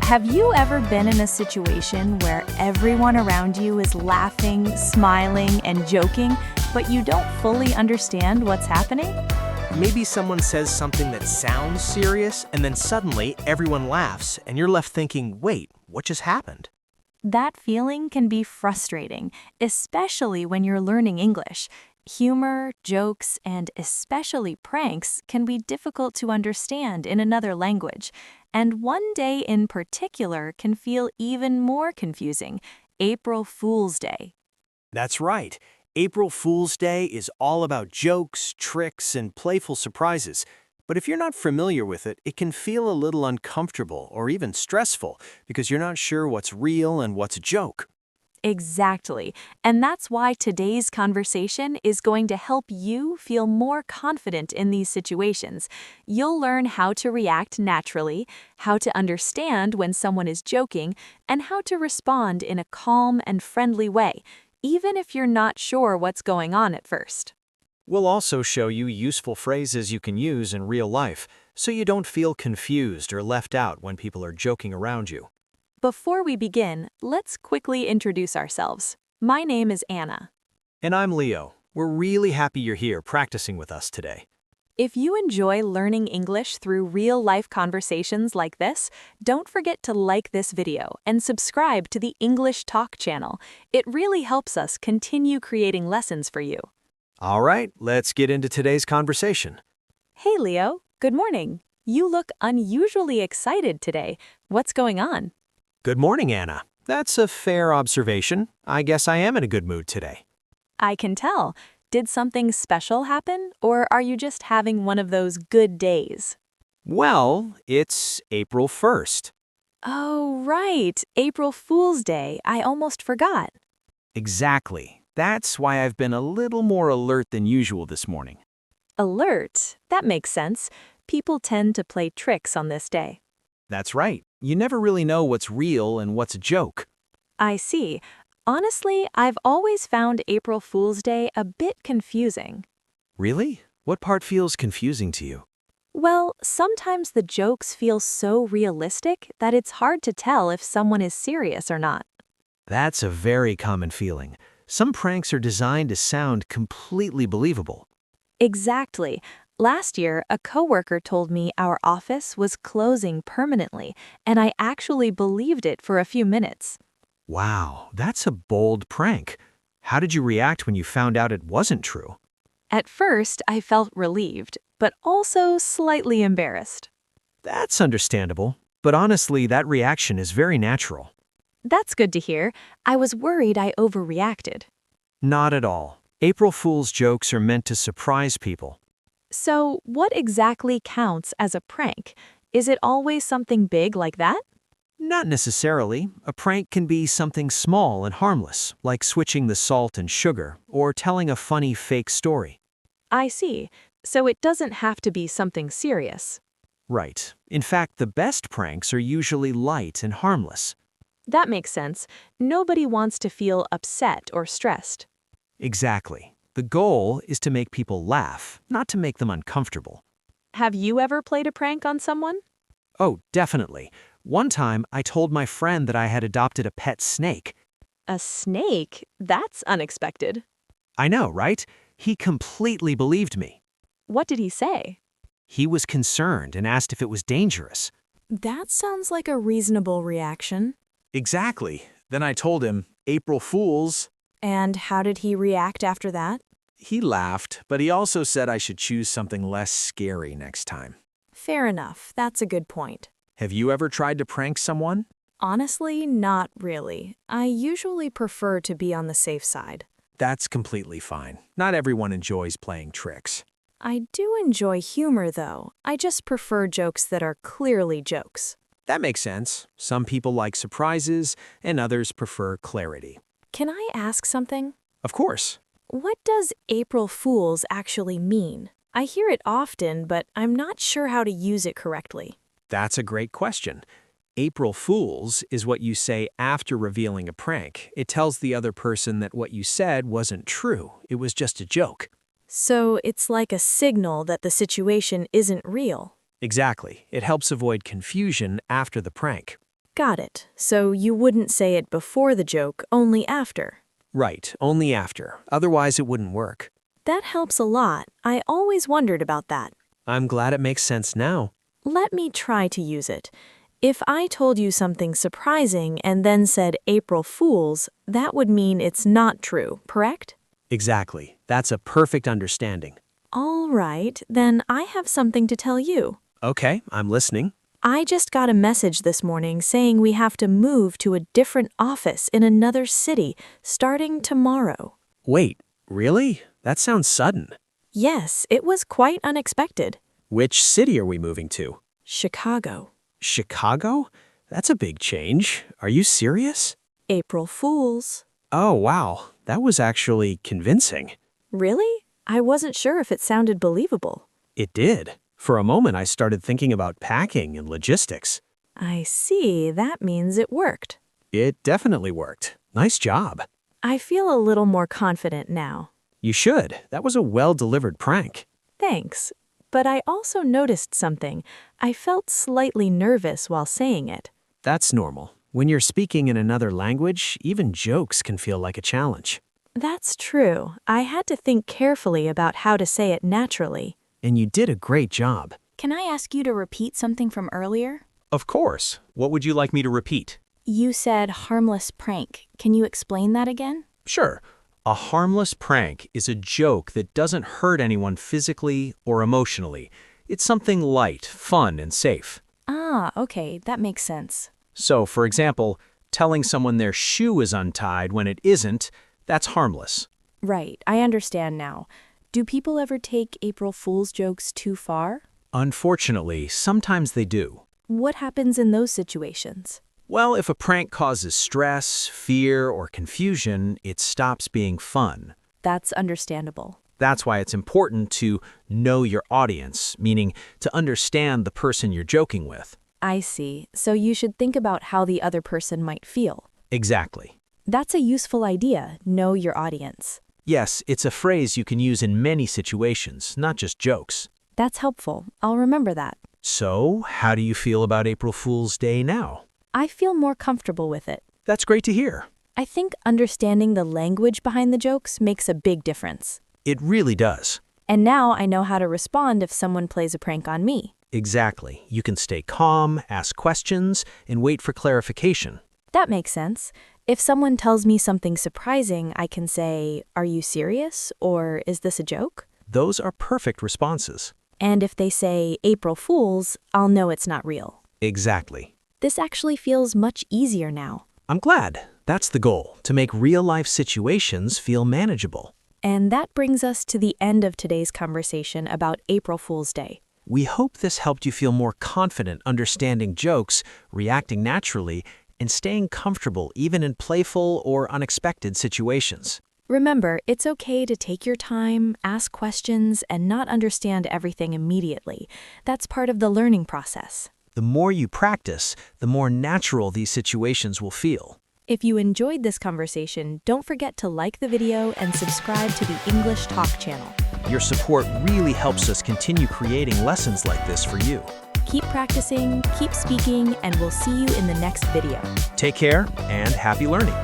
Have you ever been in a situation where everyone around you is laughing, smiling, and joking, but you don't fully understand what's happening? Maybe someone says something that sounds serious, and then suddenly everyone laughs, and you're left thinking, wait, what just happened? That feeling can be frustrating, especially when you're learning English. Humor, jokes, and especially pranks can be difficult to understand in another language. And one day in particular can feel even more confusing, April Fool's Day. That's right. April Fool's Day is all about jokes, tricks, and playful surprises. But if you're not familiar with it, it can feel a little uncomfortable or even stressful because you're not sure what's real and what's a joke. Exactly. And that's why today's conversation is going to help you feel more confident in these situations. You'll learn how to react naturally, how to understand when someone is joking, and how to respond in a calm and friendly way, even if you're not sure what's going on at first. We'll also show you useful phrases you can use in real life so you don't feel confused or left out when people are joking around you. Before we begin, let's quickly introduce ourselves. My name is Anna. And I'm Leo. We're really happy you're here practicing with us today. If you enjoy learning English through real-life conversations like this, don't forget to like this video and subscribe to the English Talk channel. It really helps us continue creating lessons for you. All right, let's get into today's conversation. Hey Leo, good morning. You look unusually excited today. What's going on? Good morning, Anna. That's a fair observation. I guess I am in a good mood today. I can tell. Did something special happen, or are you just having one of those good days? Well, it's April 1st. Oh, right. April Fool's Day. I almost forgot. Exactly. That's why I've been a little more alert than usual this morning. Alert. That makes sense. People tend to play tricks on this day. That's right. You never really know what's real and what's a joke. I see. Honestly, I've always found April Fool's Day a bit confusing. Really? What part feels confusing to you? Well, sometimes the jokes feel so realistic that it's hard to tell if someone is serious or not. That's a very common feeling. Some pranks are designed to sound completely believable. Exactly. Last year, a coworker told me our office was closing permanently, and I actually believed it for a few minutes. Wow, that's a bold prank. How did you react when you found out it wasn't true? At first, I felt relieved, but also slightly embarrassed. That's understandable, but honestly, that reaction is very natural. That's good to hear. I was worried I overreacted. Not at all. April Fool's jokes are meant to surprise people. So, what exactly counts as a prank? Is it always something big like that? Not necessarily. A prank can be something small and harmless, like switching the salt and sugar, or telling a funny fake story. I see. So it doesn't have to be something serious. Right. In fact, the best pranks are usually light and harmless. That makes sense. Nobody wants to feel upset or stressed. Exactly. The goal is to make people laugh, not to make them uncomfortable. Have you ever played a prank on someone? Oh, definitely. One time, I told my friend that I had adopted a pet snake. A snake? That's unexpected. I know, right? He completely believed me. What did he say? He was concerned and asked if it was dangerous. That sounds like a reasonable reaction. Exactly. Then I told him, April Fools. And how did he react after that? He laughed, but he also said I should choose something less scary next time. Fair enough. That's a good point. Have you ever tried to prank someone? Honestly, not really. I usually prefer to be on the safe side. That's completely fine. Not everyone enjoys playing tricks. I do enjoy humor, though. I just prefer jokes that are clearly jokes. That makes sense. Some people like surprises, and others prefer clarity. Can I ask something? Of course. What does April Fools actually mean? I hear it often, but I'm not sure how to use it correctly. That's a great question. April Fools is what you say after revealing a prank. It tells the other person that what you said wasn't true. It was just a joke. So it's like a signal that the situation isn't real. Exactly. It helps avoid confusion after the prank. Got it. So you wouldn't say it before the joke, only after. Right, only after. Otherwise, it wouldn't work. That helps a lot. I always wondered about that. I'm glad it makes sense now. Let me try to use it. If I told you something surprising and then said April Fools, that would mean it's not true, correct? Exactly. That's a perfect understanding. All right, then I have something to tell you. Okay, I'm listening. I just got a message this morning saying we have to move to a different office in another city starting tomorrow. Wait, really? That sounds sudden. Yes, it was quite unexpected. Which city are we moving to? Chicago. Chicago? That's a big change. Are you serious? April Fools. Oh, wow. That was actually convincing. Really? I wasn't sure if it sounded believable. It did. For a moment, I started thinking about packing and logistics. I see. That means it worked. It definitely worked. Nice job. I feel a little more confident now. You should. That was a well-delivered prank. Thanks. But I also noticed something. I felt slightly nervous while saying it. That's normal. When you're speaking in another language, even jokes can feel like a challenge. That's true. I had to think carefully about how to say it naturally. And you did a great job. Can I ask you to repeat something from earlier? Of course. What would you like me to repeat? You said harmless prank. Can you explain that again? Sure. A harmless prank is a joke that doesn't hurt anyone physically or emotionally. It's something light, fun, and safe. Ah, okay, that makes sense. So, for example, telling someone their shoe is untied when it isn't, that's harmless. Right, I understand now. Do people ever take April Fool's jokes too far? Unfortunately, sometimes they do. What happens in those situations? Well, if a prank causes stress, fear, or confusion, it stops being fun. That's understandable. That's why it's important to know your audience, meaning to understand the person you're joking with. I see. So you should think about how the other person might feel. Exactly. That's a useful idea, know your audience. Yes, it's a phrase you can use in many situations, not just jokes. That's helpful. I'll remember that. So, how do you feel about April Fool's Day now? I feel more comfortable with it. That's great to hear. I think understanding the language behind the jokes makes a big difference. It really does. And now I know how to respond if someone plays a prank on me. Exactly. You can stay calm, ask questions, and wait for clarification. That makes sense. If someone tells me something surprising, I can say, "Are you serious?" or "Is this a joke?" Those are perfect responses. And if they say April Fools, I'll know it's not real. Exactly. This actually feels much easier now. I'm glad. That's the goal, to make real-life situations feel manageable. And that brings us to the end of today's conversation about April Fool's Day. We hope this helped you feel more confident understanding jokes, reacting naturally, and staying comfortable even in playful or unexpected situations. Remember, it's okay to take your time, ask questions, and not understand everything immediately. That's part of the learning process. The more you practice, the more natural these situations will feel. If you enjoyed this conversation, don't forget to like the video and subscribe to the English Talk channel. Your support really helps us continue creating lessons like this for you. Keep practicing, keep speaking, and we'll see you in the next video. Take care and happy learning.